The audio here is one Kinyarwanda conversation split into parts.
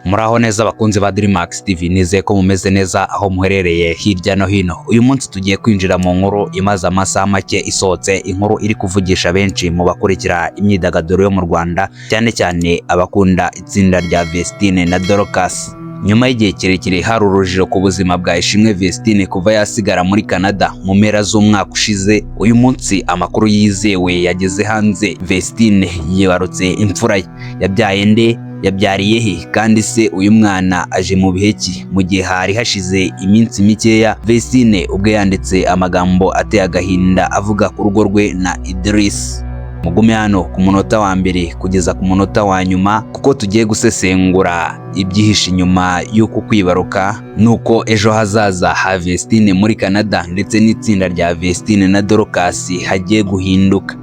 Muraho neza abakunzi ba Dreamax TV, nizeye ko mumeze neza aho muherereye hirya no hino. Uyu munsi tugiye kwinjira mu nkuru imaze amasaha make isohotse, inkuru iri kuvugisha benshi mu bakurikira imyidagaduro yo mu Rwanda, cyane cyane abakunda itsinda rya Vestine na Dorcas. Nyuma y'igihe kirekire hari urujijo ku buzima bwa Ishimwe Vestine kuva yasigara muri Canada mu mpera z'umwaka ushize, uyu munsi amakuru yizewe yageze hanze. Vestine yibarutse imfura ye. Yabyaye nde? Yabyariye he? Kandi se uyu mwana aje mu bihe ki? Mu gihe hari hashize iminsi mikeya Vestine ubwe yanditse amagambo ateye agahinda avuga ku rugo rwe na Idris. Mugume hano ku munota wa mbere kugeza ku munota wa nyuma, kuko tugiye gusesengura ibyihishe inyuma y'uku kwibaruka nuko ejo hazaza ha Vestine muri Canada ndetse n'itsinda rya Vestine na Dorcas hagiye guhinduka.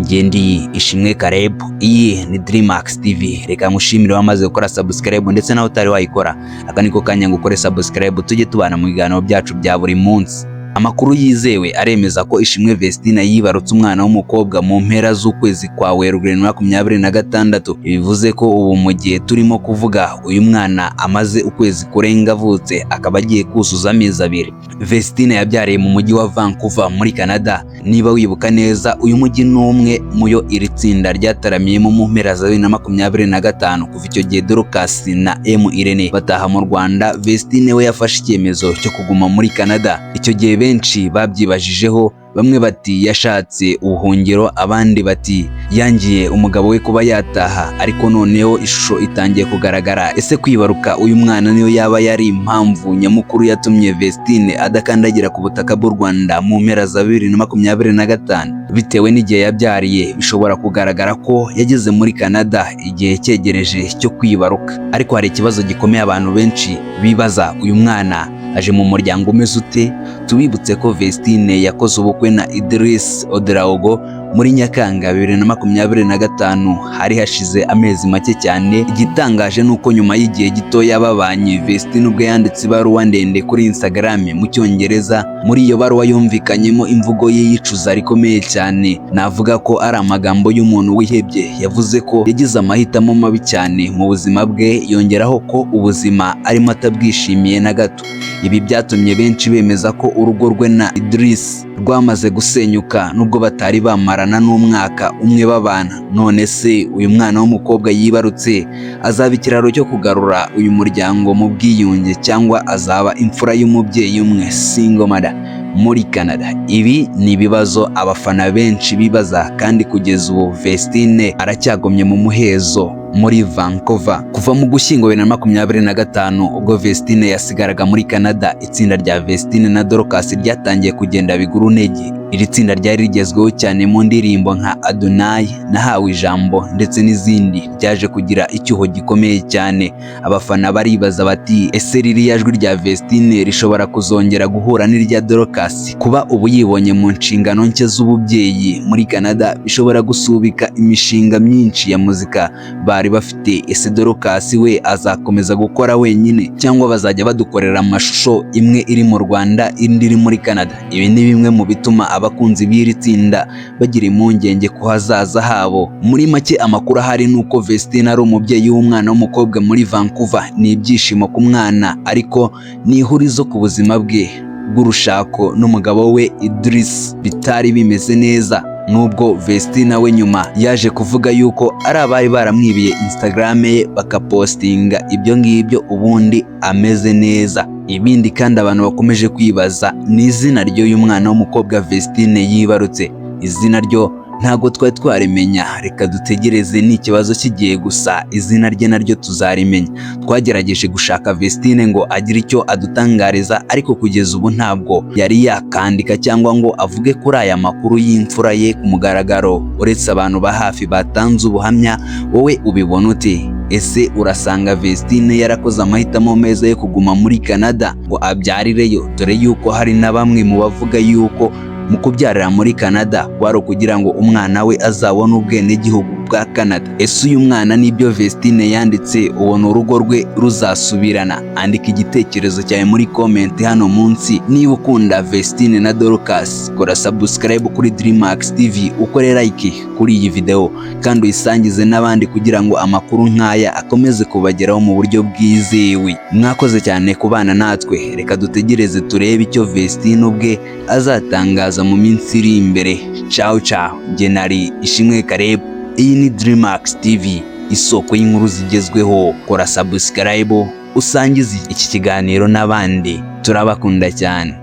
Ngendi Ishimwe Caleb, iyi ni Dreamax TV. Reka mushimire wamaze gukora subscribe ndetse naho utari wayikora, aka niko kanya ngo ukore subscribe tujye tubana mu biganiro byacu bya buri munsi. Amakuru yizewe aremeza ko Ishimwe Vestine yibarutse umwana w'umukobwa mu mpera z'ukwezi kwa Werurwe 2026. Bivuze ko ubu mu gihe turimo kuvuga uyu mwana amaze ukwezi kurenga avutse, akaba agiye kuzuza amezi 2. Vestine yabyariye mu mujyi wa Vancouver muri Canada. Niba wibuka neza, uyu mujyi ni umwe muyo iri tsinda ryataramiyemo mu mpera za 2025. Kuva icyo gihe Dorcas na Irene bataha mu Rwanda, Vestine we yafashe icyemezo cyo kuguma muri Canada. Icyo gihe benshi babyibajijeho, bamwe bati yashatse ubuhungiro, abandi bati yangiye umugabo we kuba yataha. Ariko noneho ishusho itangiye kugaragara. Ese kwibaruka uyu mwana niyo yaba yari impamvu nyamukuru yatumye Vestine adakandagira ku butaka bw'u Rwanda mu mpera za 2025? Bitewe n'igihe yabyariye, bishobora kugaragara ko yageze muri Canada igihe cyegereje cyo kwibaruka. Ariko hari ikibazo gikomeye abantu benshi bibaza, uyu mwana aje mu muryango umeze ute? Tubibutse ko Vestine yakoze ubukwe na Idris Odraogo muri Nyakanga 2025, hari hashize amezi make cyane. Igitangaje nuko nyuma y'igihe gito yababanye, Vestine ubwe yanditse ibaruwa ndende kuri Instagram mu Cyongereza. Muri iyo baruwa yumvikanyemo imvugo ye yicuza rikomeye cyane. Navuga ko ari amagambo y'umuntu wihebye. Yavuze ko yagize amahitamo mabi cyane mu buzima bwe, yongeraho ko ubuzima arimo atabwishimiye na gato. Ibi byatumye benshi bemeza ko urugo rwe na Idris rwamaze gusenyuka nubwo batari bamarana n'umwaka umwe babana. None se uyu mwana w'umukobwa yibarutse azaba ikiraro cyo kugarura uyu muryango mu bwiyunge, cyangwa azaba imfura y'umubyeyi umwe, single mother, muri Canada? Ibi ni ibibazo abafana benshi bibaza, kandi kugeza ubu Vestine aracyagomye mu muhezo muri Vancouver. Kuva mu Gushyingo 2025 ubwo Vestine yasigaraga muri Canada, itsinda rya Vestine na Dorcas ryatangiye kugenda biguru ntege. Iri tsinda ryari rigezweho cyane mu ndirimbo nka Adonai, Nahawe Ijambo ndetse n'izindi. Ryaje kugira icyuho gikomeye cyane. Abafana baribaza bati, ese ririya jwi rya Vestine rishobora kuzongera guhura n'irya Dorcas? Kuba ubu yibonye mu nshingano nshya z'ububyeyi muri Canada bishobora gusubika imishinga myinshi ya muzika bari bafite. Ese Dorcas we azakomeza gukora wenyine, cyangwa bazajya badukorera amashusho, imwe iri mu Rwanda indi iri muri Canada? Ibi ni bimwe mu bituma abakunzi b'iri tsinda bagira impungenge ku hazaza habo. Muri make, amakuru ahari nuko Vestine ari umubyeyi w'umwana w'umukobwa muri Vancouver. Ni ibyishimo ku mwana, ariko ni ihurizo ku buzima bwe bw'urushako n'umugabo we Idris bitari bimeze neza. Nubwo Vestine we nyuma yaje kuvuga yuko ari abari baramwibiye Instagram ye bakapostinga ibyo ngibyo, ubundi ameze neza. Ibindi kandi abantu bakomeje kwibaza ni izina ry'uyu mwana w'umukobwa Vestine yibarutse. Izina ryo ntago twari twarimenya, reka dutegereze, ni ikibazo cy'igihe gusa izina rye naryo tuzarimenya. Twagerageje gushaka Vestine ngo agire icyo adutangariza, ariko kugeza ubu ntabwo yari yakandika cyangwa ngo avuge kuri aya makuru y'imfura ye ku mugaragaro, uretse abantu ba hafi batanze ubuhamya. Wowe ubibona ute? Ese urasanga Vestine yarakoze amahitamo meza yo kuguma muri Canada ngo abyarireyo? Dore yuko hari na bamwe mu bavuga yuko mu kubyarira muri Canada kwari kugira ngo umwana we azabone ubwenegihugu bwa Canada. Ese uyu mwana nibyo Vestine yanditse, ubona urugo rwe ruzasubirana? Andika igitekerezo cyawe muri comment hano munsi. Niba ukunda Vestine na Dorcas, kora subscribe kuri Dreamax TV, ukore like kuri iyi video kandi uyisangize n'abandi kugira ngo amakuru nk'aya akomeze kubageraho mu buryo bwizewe. Mwakoze cyane kubana natwe, reka dutegereze turebe icyo Vestine ubwe azatangaza mu minsi iri imbere. Ciao ciao, jye nari Ishimwe Caleb. Iyi ni Dreamax TV, isoko y'inkuru zigezweho. Kora subscribe, usangize iki kiganiro n'abandi, turabakunda cyane.